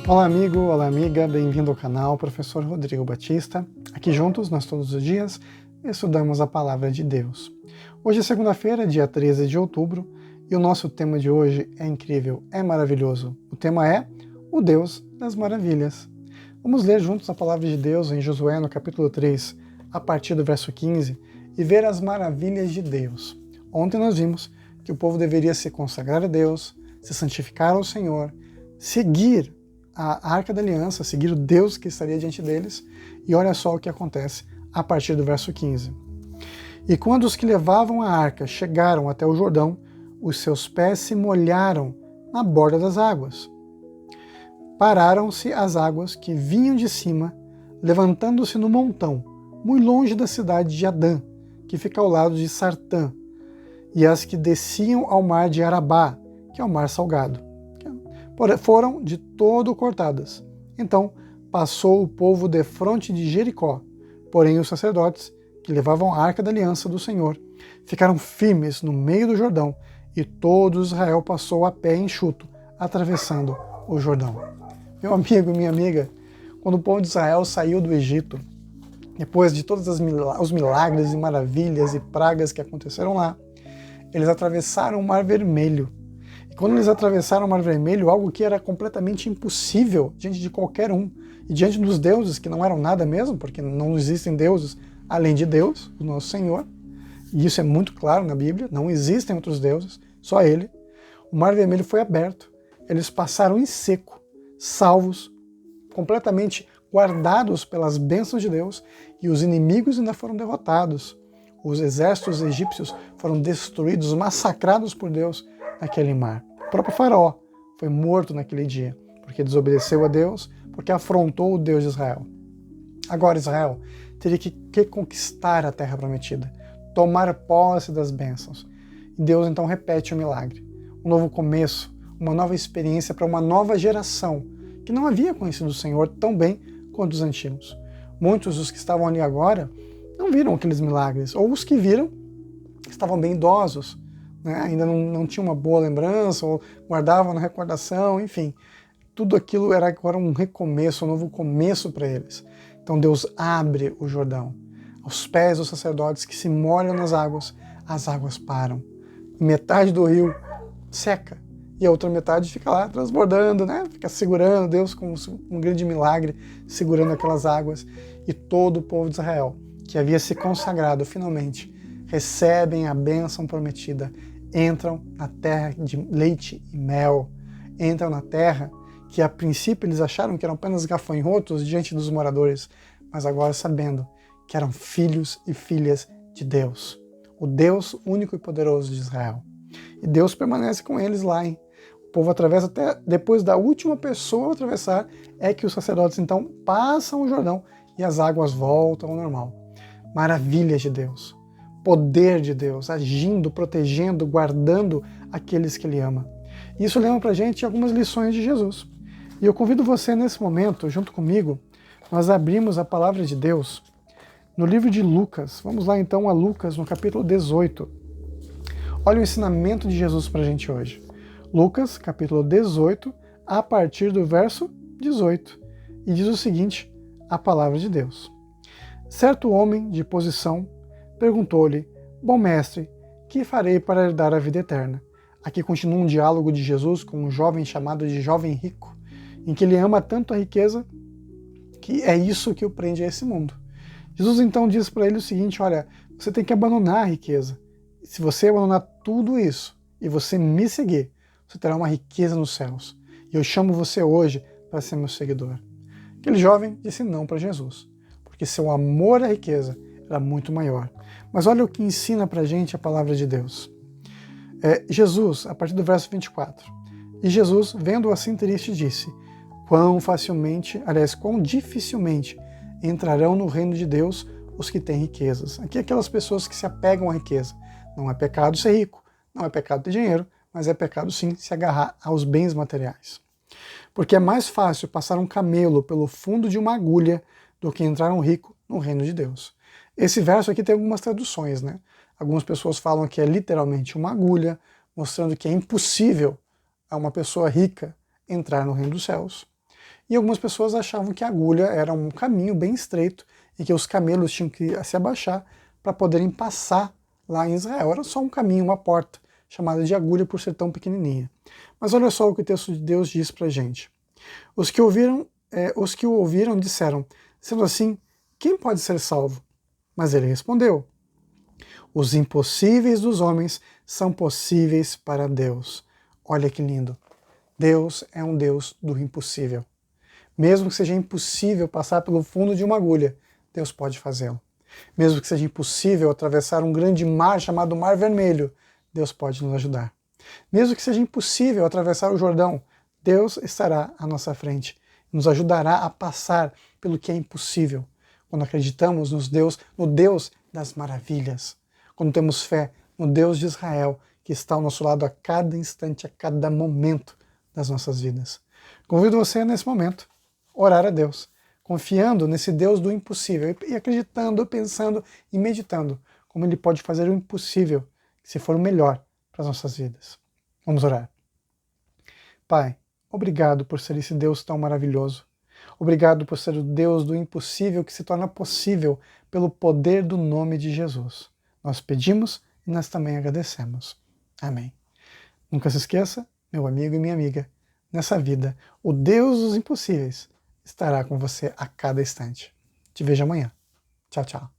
Olá amigo, olá amiga, bem-vindo ao canal Professor Rodrigo Batista. Aqui juntos, nós todos os dias, estudamos a Palavra de Deus. Hoje é segunda-feira, dia 13 de outubro, e o nosso tema de hoje é incrível, é maravilhoso. O tema é o Deus das Maravilhas. Vamos ler juntos a Palavra de Deus em Josué, no capítulo 3, a partir do verso 15, e ver as maravilhas de Deus. Ontem nós vimos que o povo deveria se consagrar a Deus, se santificar ao Senhor, seguir a Arca da Aliança, seguir o Deus que estaria diante deles, e olha só o que acontece a partir do verso 15. E quando os que levavam a arca chegaram até o Jordão, os seus pés se molharam na borda das águas. Pararam-se as águas que vinham de cima, levantando-se no montão, muito longe da cidade de Adã, que fica ao lado de Sartã, e as que desciam ao mar de Arabá, que é o mar salgado. Foram de todo cortadas. Então passou o povo defronte de Jericó. Porém os sacerdotes, que levavam a arca da aliança do Senhor, ficaram firmes no meio do Jordão, e todo Israel passou a pé enxuto, atravessando o Jordão. Meu amigo, minha amiga, quando o povo de Israel saiu do Egito, depois de todos os milagres e maravilhas e pragas que aconteceram lá, eles atravessaram o Mar Vermelho. Quando eles atravessaram o Mar Vermelho, algo que era completamente impossível diante de qualquer um, e diante dos deuses, que não eram nada mesmo, porque não existem deuses além de Deus, o nosso Senhor, e isso é muito claro na Bíblia, não existem outros deuses, só Ele. O Mar Vermelho foi aberto, eles passaram em seco, salvos, completamente guardados pelas bênçãos de Deus, e os inimigos ainda foram derrotados. Os exércitos egípcios foram destruídos, massacrados por Deus naquele mar. O próprio faraó foi morto naquele dia, porque desobedeceu a Deus, porque afrontou o Deus de Israel. Agora Israel teria que conquistar a terra prometida, tomar posse das bênçãos. E Deus então repete o milagre. Um novo começo, uma nova experiência para uma nova geração, que não havia conhecido o Senhor tão bem quanto os antigos. Muitos dos que estavam ali agora não viram aqueles milagres, ou os que viram estavam bem idosos, ainda não tinha uma boa lembrança, ou guardavam na recordação, enfim. Tudo aquilo era agora um recomeço, um novo começo para eles. Então Deus abre o Jordão. Aos pés dos sacerdotes que se molham nas águas, as águas param. E metade do rio seca, e a outra metade fica lá transbordando, fica segurando, Deus com um grande milagre, segurando aquelas águas. E todo o povo de Israel, que havia se consagrado finalmente, recebem a bênção prometida, entram na terra de leite e mel, entram na terra que a princípio eles acharam que eram apenas gafanhotos diante dos moradores, mas agora sabendo que eram filhos e filhas de Deus, o Deus único e poderoso de Israel. E Deus permanece com eles lá, hein? O povo atravessa até depois da última pessoa a atravessar, é que os sacerdotes então passam o Jordão e as águas voltam ao normal. Maravilhas de Deus. Poder de Deus, agindo, protegendo, guardando aqueles que Ele ama. Isso lembra pra gente algumas lições de Jesus. E eu convido você nesse momento, junto comigo, nós abrimos a Palavra de Deus no livro de Lucas. Vamos lá então a Lucas, no capítulo 18. Olha o ensinamento de Jesus pra gente hoje. Lucas, capítulo 18, a partir do verso 18. E diz o seguinte, a Palavra de Deus. Certo homem de posição perguntou-lhe, bom mestre, que farei para herdar a vida eterna? Aqui continua um diálogo de Jesus com um jovem chamado de jovem rico, em que ele ama tanto a riqueza que é isso que o prende a esse mundo. Jesus então diz para ele o seguinte, olha, você tem que abandonar a riqueza. Se você abandonar tudo isso e você me seguir, você terá uma riqueza nos céus. E eu chamo você hoje para ser meu seguidor. Aquele jovem disse não para Jesus, porque seu amor à riqueza era muito maior. Mas olha o que ensina pra gente a palavra de Deus. Jesus, a partir do verso 24. E Jesus, vendo-o assim triste, disse, quão dificilmente entrarão no reino de Deus os que têm riquezas. Aqui aquelas pessoas que se apegam à riqueza. Não é pecado ser rico, não é pecado ter dinheiro, mas é pecado sim se agarrar aos bens materiais. Porque é mais fácil passar um camelo pelo fundo de uma agulha do que entrar um rico no reino de Deus. Esse verso aqui tem algumas traduções, Algumas pessoas falam que é literalmente uma agulha, mostrando que é impossível a uma pessoa rica entrar no reino dos céus. E algumas pessoas achavam que a agulha era um caminho bem estreito e que os camelos tinham que se abaixar para poderem passar lá em Israel. Era só um caminho, uma porta, chamada de agulha por ser tão pequenininha. Mas olha só o que o texto de Deus diz para a gente. Os que o ouviram disseram, sendo assim, quem pode ser salvo? Mas ele respondeu, os impossíveis dos homens são possíveis para Deus. Olha que lindo. Deus é um Deus do impossível. Mesmo que seja impossível passar pelo fundo de uma agulha, Deus pode fazê-lo. Mesmo que seja impossível atravessar um grande mar chamado Mar Vermelho, Deus pode nos ajudar. Mesmo que seja impossível atravessar o Jordão, Deus estará à nossa frente e nos ajudará a passar pelo que é impossível. Quando acreditamos no Deus das maravilhas. Quando temos fé no Deus de Israel, que está ao nosso lado a cada instante, a cada momento das nossas vidas. Convido você nesse momento a orar a Deus, confiando nesse Deus do impossível e acreditando, pensando e meditando como Ele pode fazer o impossível, se for o melhor para as nossas vidas. Vamos orar. Pai, obrigado por ser esse Deus tão maravilhoso. Obrigado por ser o Deus do impossível que se torna possível pelo poder do nome de Jesus. Nós pedimos e nós também agradecemos. Amém. Nunca se esqueça, meu amigo e minha amiga, nessa vida, o Deus dos impossíveis estará com você a cada instante. Te vejo amanhã. Tchau, tchau.